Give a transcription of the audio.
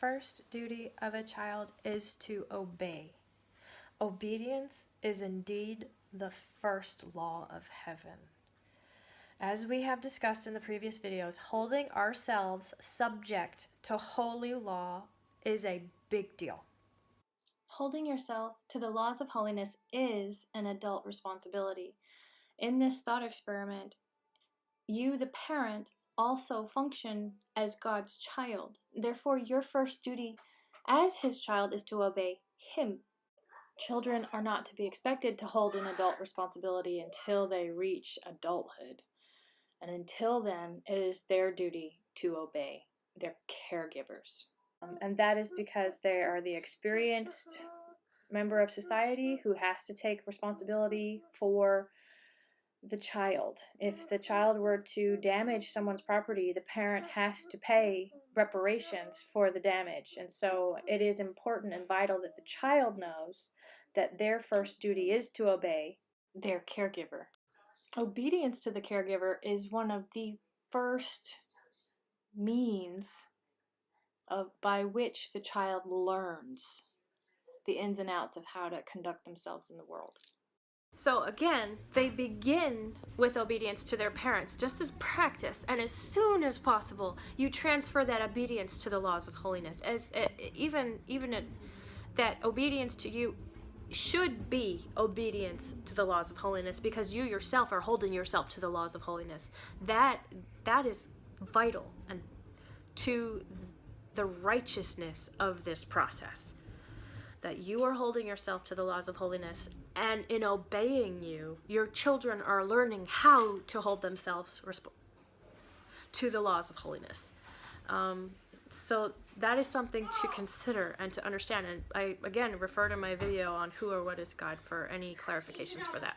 first duty of a child is to obey. Obedience is indeed the first law of heaven. As we have discussed in the previous videos, holding ourselves subject to holy law is a big deal. Holding yourself to the laws of holiness is an adult responsibility. In this thought experiment, you, the parent, also function as God's child. Therefore, your first duty as His child is to obey Him. Children are not to be expected to hold an adult responsibility until they reach adulthood. And until then, it is their duty to obey their caregivers. And that is because they are the experienced member of society who has to take responsibility for the child. If the child were to damage someone's property, the parent has to pay reparations for the damage. And so it is important and vital that the child knows that their first duty is to obey their caregiver. Obedience to the caregiver is one of the first means by which the child learns the ins and outs of how to conduct themselves in the world. So again, they begin with obedience to their parents just as practice, and as soon as possible you transfer that obedience to the laws of holiness. That obedience to you should be obedience to the laws of holiness, because you yourself are holding yourself to the laws of holiness. That is vital and to the righteousness of this process, that you are holding yourself to the laws of holiness, and in obeying you, your children are learning how to hold themselves to the laws of holiness. So that is something to consider and to understand. And I, again, refer to my video on who or what is God for any clarifications for that.